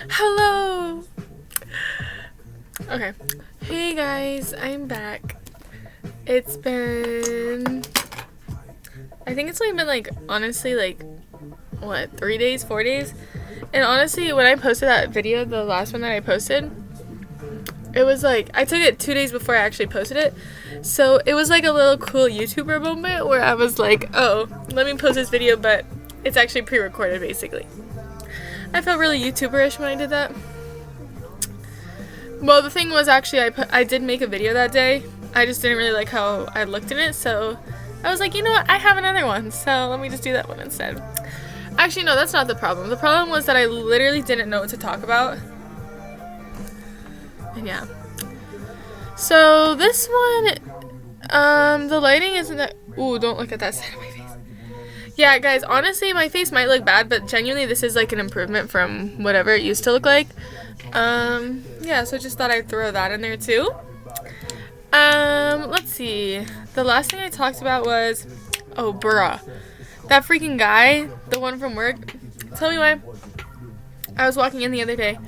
Hello. Okay. Hey guys, I'm back. It's been I think it's only been like honestly like what, 3 days, 4 days? And honestly, when I posted that video, the last one that I posted, it was like I took it 2 days before I actually posted it. So it was like a little cool YouTuber moment where I was like, "Oh, let me post this video, but it's actually pre-recorded basically." I felt really YouTuber-ish when I did that. Well, the thing was actually I did make a video that day. I just didn't really like how I looked in it, so I was like, you know what, I have another one, so let me just do that one instead. Actually, no, that's not the problem. The problem was that I literally didn't know what to talk about. And yeah. So this one, the lighting isn't that. Ooh, don't look at that side of my face. Yeah, guys, honestly, my face might look bad, but genuinely, this is like an improvement from whatever it used to look like. Yeah, so just thought I'd throw that in there too. Let's see. The last thing I talked about was, oh, bruh. That freaking guy, the one from work. Tell me why. I was walking in the other day.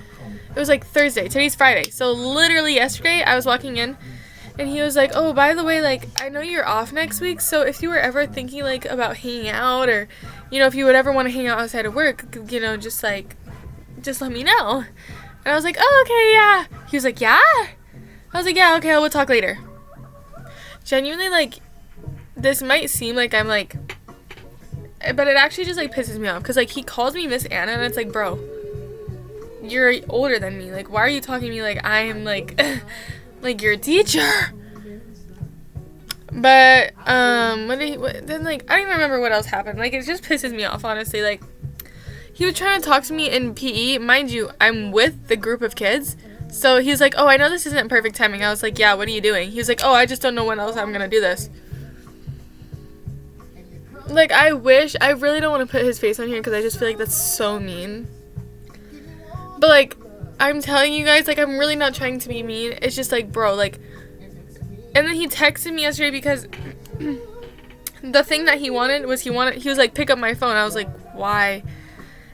It was like Thursday. Today's Friday. So literally yesterday, I was walking in. And he was like, oh, by the way, like, I know you're off next week, so if you were ever thinking, like, about hanging out or, you know, if you would ever want to hang out outside of work, you know, just let me know. And I was like, oh, okay, yeah. He was like, yeah? I was like, yeah, okay, we'll talk later. Genuinely, like, this might seem like I'm, like, but it actually just, like, pisses me off. Because, like, he calls me Miss Anna, and it's like, bro, you're older than me. Like, why are you talking to me like I am, like... like your teacher. But then like I don't even remember what else happened. Like it just pisses me off, honestly. Like he was trying to talk to me in PE. Mind you, I'm with the group of kids. So he was like, "Oh, I know this isn't perfect timing." I was like, "Yeah, what are you doing?" He was like, "Oh, I just don't know when else I'm going to do this." Like I really don't want to put his face on here cuz I just feel like that's so mean. But like I'm telling you guys, like, I'm really not trying to be mean. It's just, like, bro, like... And then he texted me yesterday because... the thing that he wanted was he was, like, pick up my phone. I was like, why?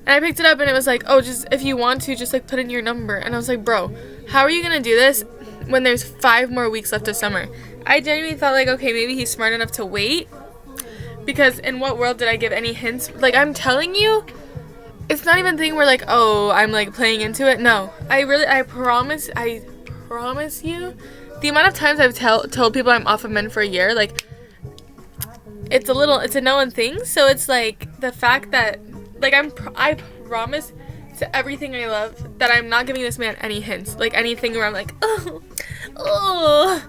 And I picked it up and it was like, oh, just, if you want to, just, like, put in your number. And I was like, bro, how are you gonna do this when there's 5 more weeks left of summer? I genuinely thought, like, okay, maybe he's smart enough to wait. Because in what world did I give any hints? Like, I'm telling you... It's not even a thing where, like, oh, I'm, like, playing into it. No. I promise you, the amount of times I've told people I'm off of men for a year, like, it's a known thing. So it's, like, the fact that, like, I promise to everything I love that I'm not giving this man any hints. Like, anything where I'm like, oh.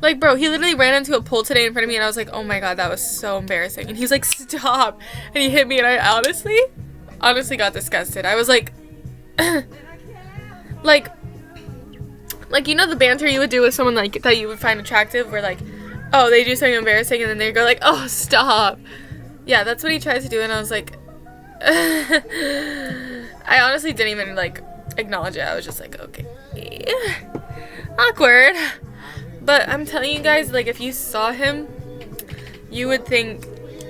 Like, bro, he literally ran into a pole today in front of me, and I was like, oh, my God, that was so embarrassing. And he's like, stop. And he hit me, and I honestly got disgusted. I was like, like you know the banter you would do with someone like that you would find attractive where like, oh, they do something embarrassing and then they go like, oh, stop. Yeah, that's what he tries to do, and I was like, I honestly didn't even like acknowledge it. I was just like, okay. Awkward. But I'm telling you guys, like, if you saw him, you would think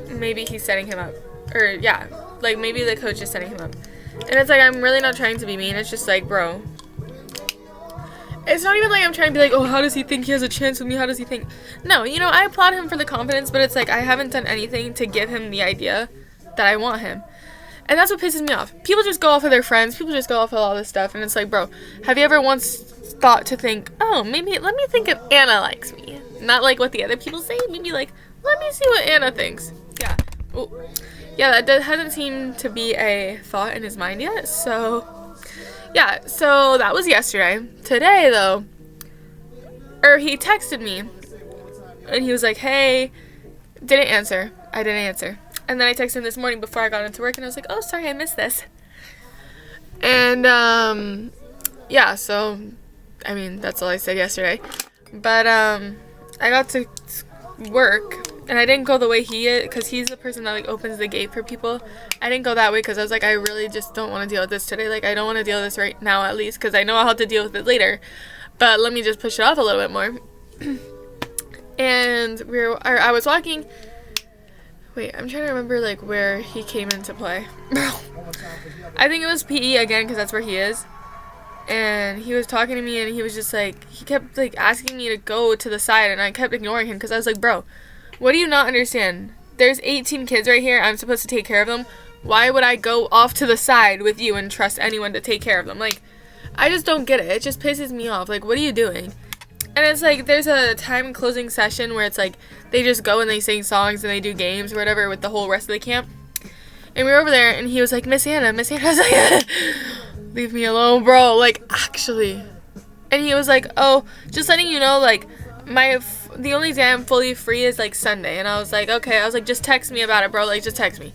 maybe he's setting him up. Or, yeah. Like, maybe the coach is setting him up. And it's like, I'm really not trying to be mean. It's just like, bro. It's not even like I'm trying to be like, oh, how does he think he has a chance with me? How does he think? No, you know, I applaud him for the confidence, but it's like, I haven't done anything to give him the idea that I want him. And that's what pisses me off. People just go off of their friends. People just go off of all this stuff. And it's like, bro, have you ever once thought to think, oh, maybe, let me think if Anna likes me? Not like what the other people say. Maybe like, let me see what Anna thinks. Yeah. Ooh. Yeah, that hasn't seemed to be a thought in his mind yet, so, yeah, so that was yesterday. Today, though, he texted me, and he was like, hey, didn't answer. I didn't answer. And then I texted him this morning before I got into work, and I was like, oh, sorry, I missed this. And, yeah, so, I mean, that's all I said yesterday. But, I got to work. And I didn't go the way he is, because he's the person that, like, opens the gate for people. I didn't go that way because I was like, I really just don't want to deal with this today. Like, I don't want to deal with this right now, at least, because I know I'll have to deal with it later. But let me just push it off a little bit more. And I was walking Wait, I'm trying to remember like where he came into play. I think it was PE again because that's where he is. And he was talking to me and he was just like, he kept like asking me to go to the side and I kept ignoring him because I was like, bro, what do you not understand? There's 18 kids right here. I'm supposed to take care of them. Why would I go off to the side with you and trust anyone to take care of them? Like, I just don't get it. It just pisses me off. Like, what are you doing? And it's like, there's a time closing session where it's like, they just go and they sing songs and they do games or whatever with the whole rest of the camp. And we were over there and he was like, Miss Hannah. I was like, leave me alone, bro. Like, actually. And he was like, oh, just letting you know, like, the only day I'm fully free is like Sunday. And I was like, okay. I was like, just text me about it, bro. Like, just text me.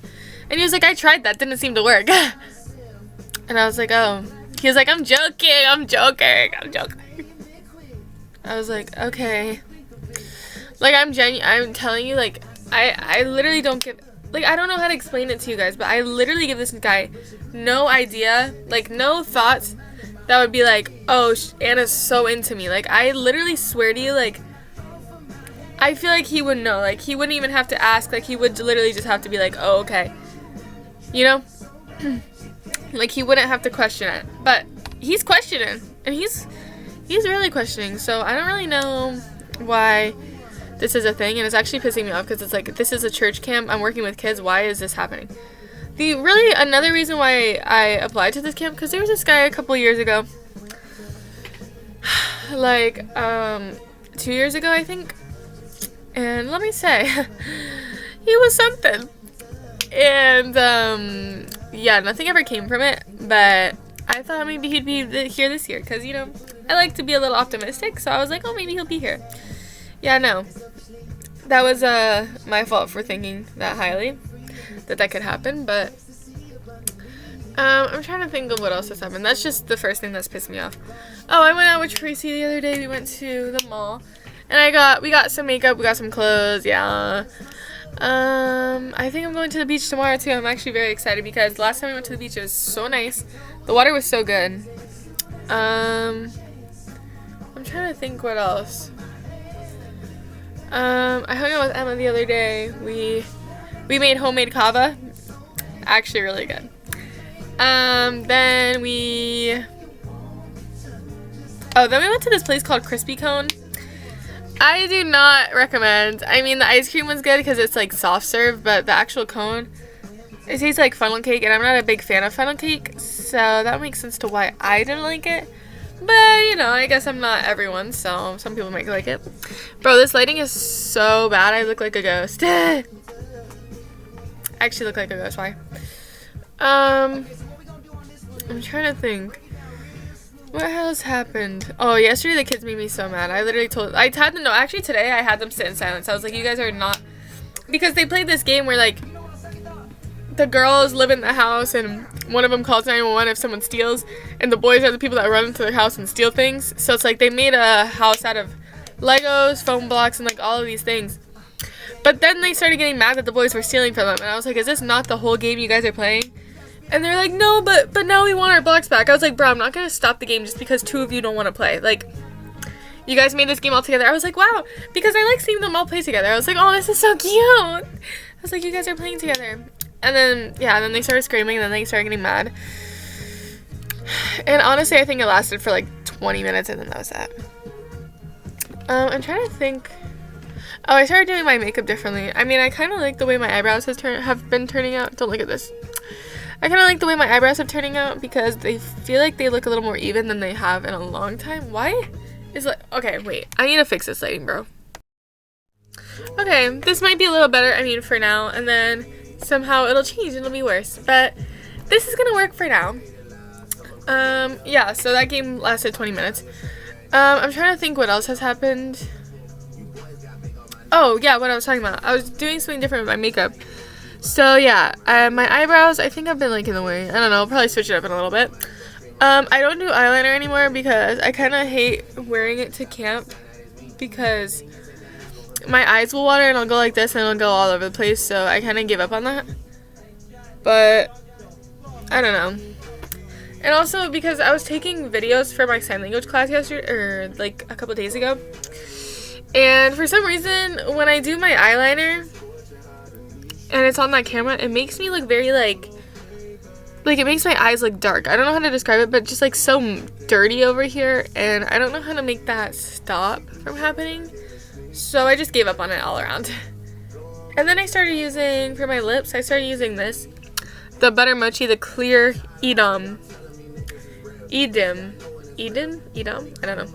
And he was like, I tried that. Didn't seem to work. And I was like, oh. He was like, I'm joking. I was like, okay. Like, I'm telling you, like, I literally don't give, like, I don't know how to explain it to you guys, but I literally give this guy no idea, like, no thoughts that would be like, oh, Anna's so into me. Like, I literally swear to you, like, I feel like he would know. Like, he wouldn't even have to ask. Like, he would literally just have to be like, oh, okay. You know? Like, he wouldn't have to question it. But he's questioning. And he's really questioning. So I don't really know why this is a thing. And it's actually pissing me off because it's like, this is a church camp. I'm working with kids. Why is this happening? Another reason why I applied to this camp, because there was this guy a couple years ago. Like, 2 years ago, I think. And let me say, he was something. And, yeah, nothing ever came from it, but I thought maybe he'd be here this year, because, you know, I like to be a little optimistic, so I was like, oh, maybe he'll be here. Yeah, no. That was, my fault for thinking that highly, that could happen, but, I'm trying to think of what else has happened. That's just the first thing that's pissed me off. Oh, I went out with Tracy the other day. We went to the mall, and we got some makeup, we got some clothes, yeah. I think I'm going to the beach tomorrow too. I'm actually very excited because last time we went to the beach it was so nice. The water was so good. I'm trying to think what else. I hung out with Emma the other day. We made homemade kava. Actually really good. Then we went to this place called Crispy Cone. I do not recommend. I mean, the ice cream was good because it's like soft serve, but the actual cone, it tastes like funnel cake, and I'm not a big fan of funnel cake, so that makes sense to why I didn't like it. But, you know, I guess I'm not everyone, so some people might like it. Bro, this lighting is so bad. I look like a ghost. I actually look like a ghost. Why? I'm trying to think. What else happened? Oh, yesterday the kids made me so mad. I had them know. Actually, today I had them sit in silence. I was like, you guys are not... Because they played this game where, like, the girls live in the house and one of them calls 911 if someone steals. And the boys are the people that run into their house and steal things. So it's like they made a house out of Legos, foam blocks, and, like, all of these things. But then they started getting mad that the boys were stealing from them. And I was like, is this not the whole game you guys are playing? And they're like, no, but now we want our blocks back. I was like, bro, I'm not going to stop the game just because two of you don't want to play. Like, you guys made this game all together. I was like, wow, because I like seeing them all play together. I was like, oh, this is so cute. I was like, you guys are playing together. And then, yeah, then they started screaming, and then they started getting mad. And honestly, I think it lasted for like 20 minutes, and then that was that. I'm trying to think. Oh, I started doing my makeup differently. I mean, I kind of like the way my eyebrows have been turning out. Don't look at this. I kind of like the way my eyebrows are turning out because they feel like they look a little more even than they have in a long time. Why? Okay, wait. I need to fix this lighting, bro. Okay, this might be a little better, I mean, for now. And then somehow it'll change and it'll be worse. But this is going to work for now. Yeah, so that game lasted 20 minutes. I'm trying to think what else has happened. Oh, yeah, what I was talking about. I was doing something different with my makeup. So, yeah, my eyebrows, I think I've been, like, in the way. I don't know, I'll probably switch it up in a little bit. I don't do eyeliner anymore because I kind of hate wearing it to camp because my eyes will water and I'll go like this and it'll go all over the place, so I kind of gave up on that. But, I don't know. And also because I was taking videos for my sign language class yesterday, or, like, a couple days ago. And for some reason, when I do my eyeliner... and it's on that camera, it makes me look very like it makes my eyes look dark. I don't know how to describe it, but just like so dirty over here, and I don't know how to make that stop from happening. So I just gave up on it all around. And then I started using, for my lips, I started using this. The Butter Mochi, the clear Edam. I don't know.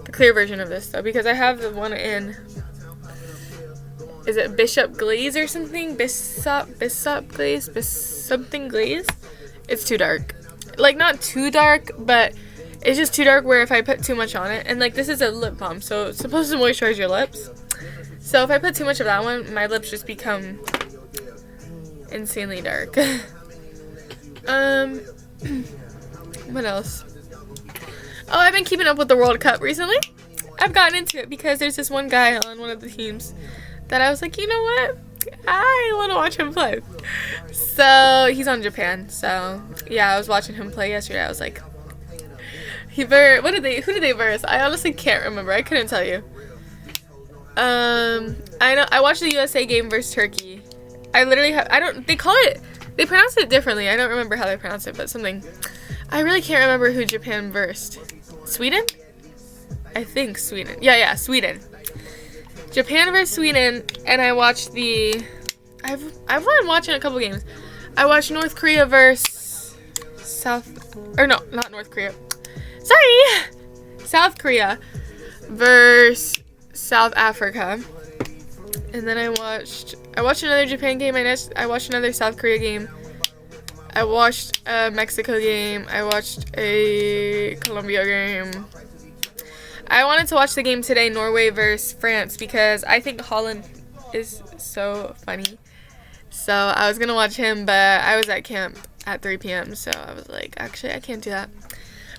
The clear version of this though, because I have the one in, is it Bishop Glaze or something? Bishop Glaze? Something Glaze? It's too dark. Like, not too dark, but it's just too dark where if I put too much on it, and like this is a lip balm, so it's supposed to moisturize your lips. So if I put too much of that one, my lips just become insanely dark. What else? Oh, I've been keeping up with the World Cup recently. I've gotten into it because there's this one guy on one of the teams that I was like, you know what? I want to watch him play. So he's on Japan. So yeah, I was watching him play yesterday. I was like, who did they verse? I honestly can't remember. I couldn't tell you. I watched the USA game versus Turkey. They pronounce it differently. I don't remember how they pronounce it, but something. I really can't remember who Japan versed. Sweden? I think Sweden. Yeah, Sweden. Japan versus Sweden, and I watched I've been watching a couple games. I watched North Korea versus not North Korea. Sorry! South Korea versus South Africa. And then I watched another Japan game. I watched another South Korea game. I watched a Mexico game. I watched a Colombia game. I wanted to watch the game today, Norway versus France, because I think Holland is so funny. So I was going to watch him, but I was at camp at 3 p.m. So I was like, actually, I can't do that.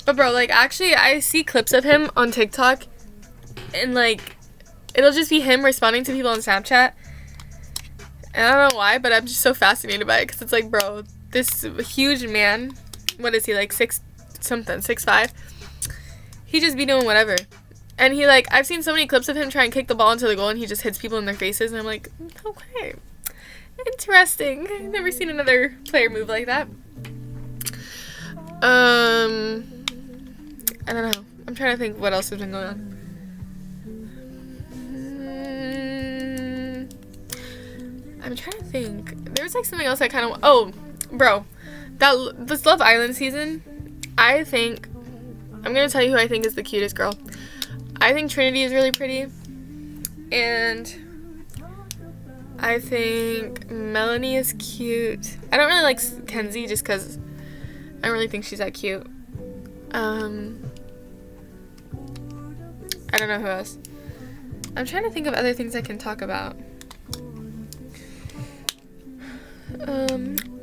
But bro, like, actually, I see clips of him on TikTok, and like, it'll just be him responding to people on Snapchat. And I don't know why, but I'm just so fascinated by it, because it's like, bro, this huge man, what is he, like 6'5"? He just be doing whatever. And he, like, I've seen so many clips of him try and kick the ball into the goal, and he just hits people in their faces, and I'm like, okay, interesting. I've never seen another player move like that. I don't know. I'm trying to think what else has been going on. I'm trying to think. There was, like, something else I kind of... Oh, bro. This Love Island season, I think... I'm going to tell you who I think is the cutest girl. I think Trinity is really pretty. And I think Melanie is cute. I don't really like Kenzie just because I don't really think she's that cute. I don't know who else. I'm trying to think of other things I can talk about.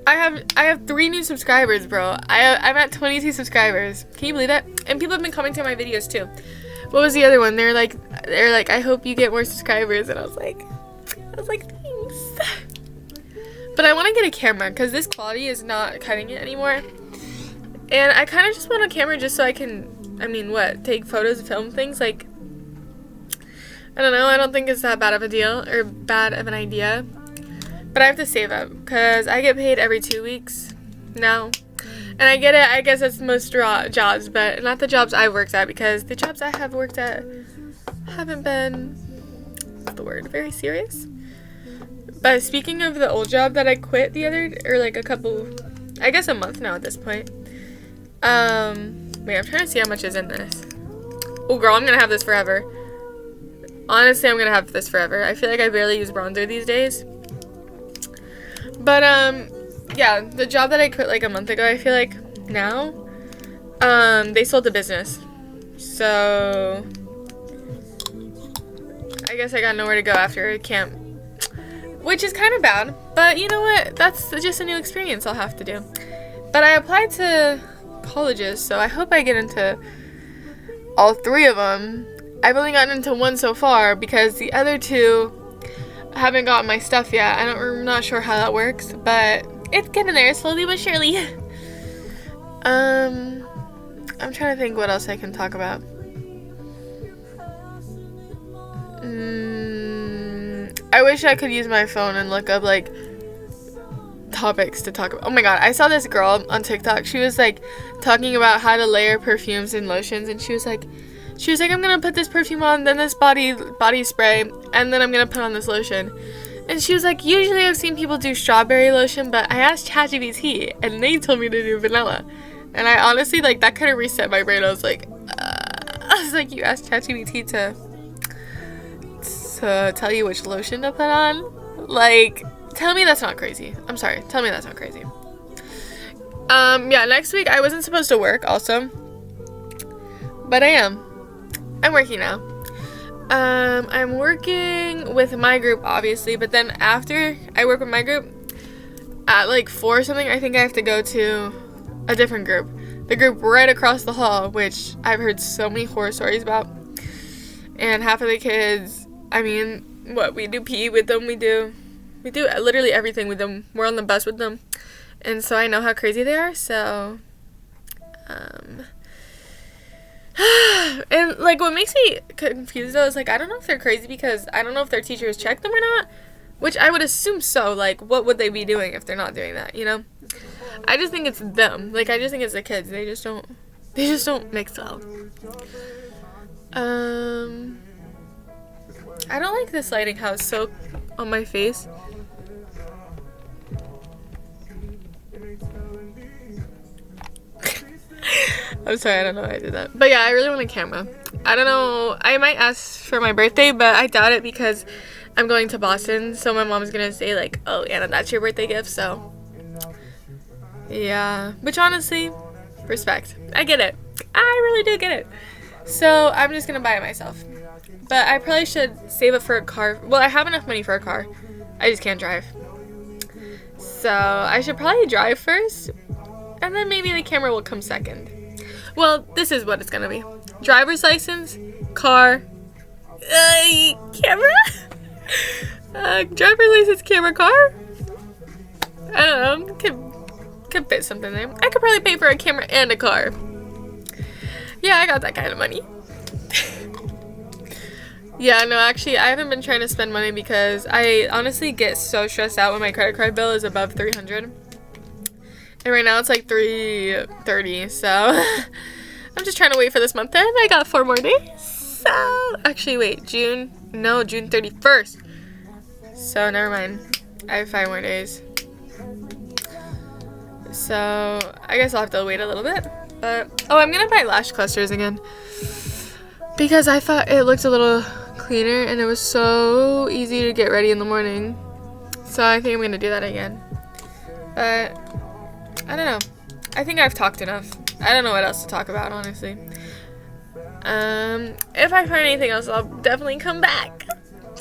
I have 3 new subscribers, bro. I'm at 22 subscribers. Can you believe that? And people have been commenting on my videos too. What was the other one? They're like, I hope you get more subscribers. And I was like, thanks. But I want to get a camera because this quality is not cutting it anymore. And I kind of just want a camera just so I can, take photos, film things. Like, I don't know. I don't think it's that bad of a deal or bad of an idea. But I have to save up because I get paid every 2 weeks now. And I get it. I guess that's most jobs, but not the jobs I've worked at, because the jobs I have worked at haven't been, what's the word, very serious. But speaking of the old job that I quit a month now at this point. Wait, I'm trying to see how much is in this. Oh, girl, I'm going to have this forever. Honestly, I'm going to have this forever. I feel like I barely use bronzer these days. But, yeah, the job that I quit like a month ago, I feel like now, they sold the business. So, I guess I got nowhere to go after camp, which is kind of bad. But you know what? That's just a new experience I'll have to do. But I applied to colleges, so I hope I get into all 3 of them. I've only gotten into 1 so far because the other 2 haven't gotten my stuff yet. I'm not sure how that works, but it's getting there slowly but surely. I'm trying to think what else I can talk about. I wish I could use my phone and look up like topics to talk about. Oh my god, I saw this girl on TikTok. She was like talking about how to layer perfumes and lotions, and she was like, I'm gonna put this perfume on, then this body spray, and then I'm gonna put on this lotion. And she was like, usually I've seen people do strawberry lotion, but I asked ChatGPT, and they told me to do vanilla. And I honestly, like, that kind of reset my brain. I was like, you asked ChatGPT to tell you which lotion to put on? Like, tell me that's not crazy. I'm sorry. Tell me that's not crazy. Yeah, next week I wasn't supposed to work also. But I am. I'm working now. I'm working with my group, obviously, but then after I work with my group, at like 4 or something, I think I have to go to a different group. The group right across the hall, which I've heard so many horror stories about. And half of the kids, I mean, what, we do PE with them, we do literally everything with them. We're on the bus with them. And so I know how crazy they are, so, and, like, what makes me confused, though, is, like, I don't know if they're crazy because I don't know if their teachers check them or not, which I would assume so. Like, what would they be doing if they're not doing that, you know? I just think it's them. Like, I just think it's the kids. They just don't mix well. I don't like this lighting, how it's so on my face. I'm sorry, I don't know why I did that. But yeah, I really want a camera. I don't know, I might ask for my birthday, but I doubt it because I'm going to Boston, so my mom's gonna say like, oh Anna, that's your birthday gift, so yeah. Which honestly, respect. I get it. I really do get it. So I'm just gonna buy it myself. But I probably should save it for a car. Well, I have enough money for a car. I just can't drive. So I should probably drive first, and then maybe the camera will come second. Well, this is what it's gonna be. Driver's license, car, camera? Driver's license, camera, car? I don't know. Could fit something there. I could probably pay for a camera and a car. Yeah, I got that kind of money. Yeah, no, actually, I haven't been trying to spend money because I honestly get so stressed out when my credit card bill is above $300. And right now it's like $330, so I'm just trying to wait for this month, and I got 4 more days. So, actually, wait, June 31st. So, never mind. I have 5 more days. So, I guess I'll have to wait a little bit. But, oh, I'm gonna buy lash clusters again. Because I thought it looked a little cleaner, and it was so easy to get ready in the morning. So, I think I'm gonna do that again. But, I don't know. I think I've talked enough. I don't know what else to talk about, honestly. If I find anything else, I'll definitely come back.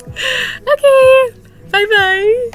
Okay. Bye-bye.